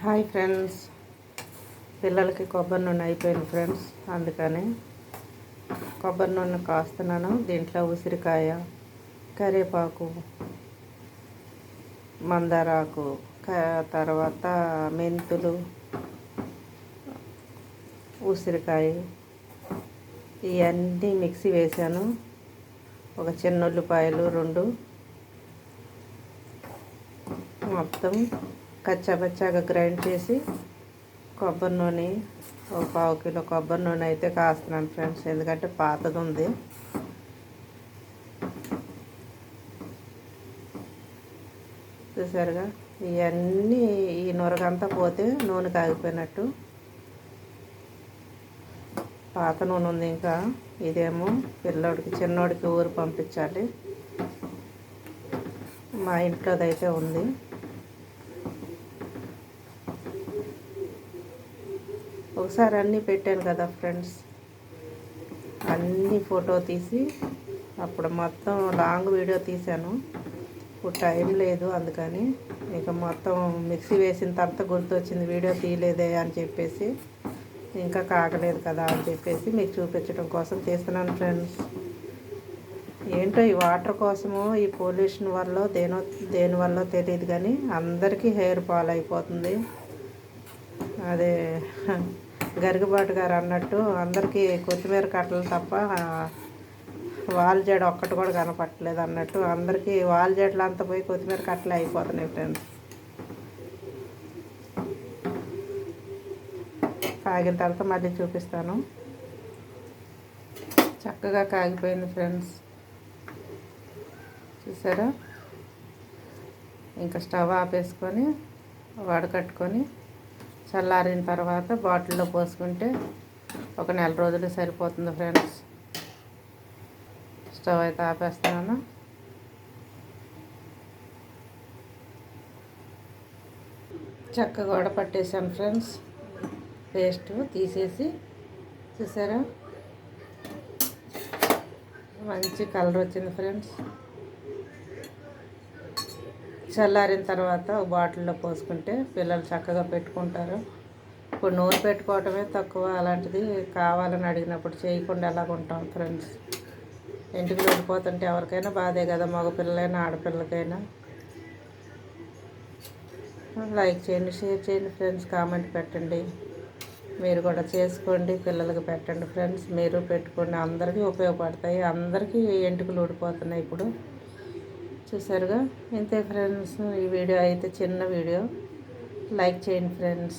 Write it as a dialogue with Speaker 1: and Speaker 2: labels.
Speaker 1: Hi friends, పిల్లలకి కొబ్బరి నూనె అయిపోయింది ఫ్రెండ్స్. అందుకని కొబ్బరి నూనె కాస్తున్నాను. దీంట్లో ఉసిరికాయ, కరివేపాకు, మందారాకు, తర్వాత మెంతులు, ఉసిరికాయ ఇవన్నీ మిక్సీ వేసాను. ఒక చిన్న ఉల్లిపాయలు 2 మొత్తం కచ్చాపచ్చాగా గ్రైండ్ చేసి కొబ్బరి నూనె ఒక 1/2 కిలో కొబ్బరి నూనె అయితే కాస్తున్నాను ఫ్రెండ్స్. ఎందుకంటే పాతది ఉంది. చూసారుగా, ఇవన్నీ ఈ నూరగంతా పోతే నూనె కాగిపోయినట్టు. పాత నూనె ఉంది. ఇంకా ఇదేమో పిల్లోడికి చిన్నోడికి ఊరు పంపించాలి. మా ఇంట్లోదైతే ఉంది. ఒకసారి అన్నీ పెట్టాను కదా ఫ్రెండ్స్, అన్నీ ఫోటో తీసి అప్పుడు మొత్తం లాంగ్ వీడియో తీశాను. ఇప్పుడు టైం లేదు, అందుకని ఇక మొత్తం మిక్సీ వేసిన తర్వాత గుర్తొచ్చింది వీడియో తీయలేదే అని చెప్పేసి, ఇంకా కాగలేదు కదా అని చెప్పేసి మీకు చూపించడం కోసం తీస్తున్నాను ఫ్రెండ్స్. ఏంటో ఈ వాటర్ కోసమో ఈ పొల్యూషన్ వల్ల దేని వల్ల తెలియదు కానీ అందరికీ హెయిర్ ఫాల్ అయిపోతుంది. అదే గరికపాటి గారు అన్నట్టు అందరికీ కొత్తిమీర కట్టలు తప్ప వాల్ జడ ఒక్కటి కూడా కనపట్టలేదు అన్నట్టు అందరికీ వాల్ జడలు అంతా పోయి కొత్తిమీర కట్టలే అయిపోతున్నాయి ఫ్రెండ్స్. కాగిన తర్వాత మళ్ళీ చూపిస్తాను. చక్కగా కాగిపోయింది ఫ్రెండ్స్. చూసారా, ఇంకా స్టవ్ ఆపేసుకొని వడకట్టుకొని చల్లారిన తర్వాత బాటిల్లో పోసుకుంటే ఒక 1 నెల రోజులు సరిపోతుంది ఫ్రెండ్స్. స్టవ్ అయితే ఆపేస్తున్నాను. చక్కగా వడపట్టేసాను ఫ్రెండ్స్. పేస్ట్ తీసేసి చూసారా, మంచి కలర్ వచ్చింది ఫ్రెండ్స్. చల్లారిన తర్వాత ఒక బాటిల్లో పోసుకుంటే పిల్లలు చక్కగా పెట్టుకుంటారు. ఇప్పుడు నూనె పెట్టుకోవటమే తక్కువ, అలాంటిది కావాలని అడిగినప్పుడు చేయకుండా ఎలాగుంటాం ఫ్రెండ్స్. ఇంటికి వెళ్ళిపోతుంటే ఎవరికైనా బాధే కదా, మగపిల్లలైనా ఆడపిల్లకైనా. లైక్ చేయండి, షేర్ చేయండి ఫ్రెండ్స్, కామెంట్ పెట్టండి. మీరు కూడా చేసుకోండి, పిల్లలకి పెట్టండి ఫ్రెండ్స్. మీరు పెట్టుకోండి, అందరికీ ఉపయోగపడతాయి. అందరికీ ఎంటుకలు ఊడిపోతున్నాయి ఇప్పుడు. చూసారుగా, ఇంతే ఫ్రెండ్స్. ఈ వీడియో అయితే చిన్న వీడియో. లైక్ చేయండి ఫ్రెండ్స్.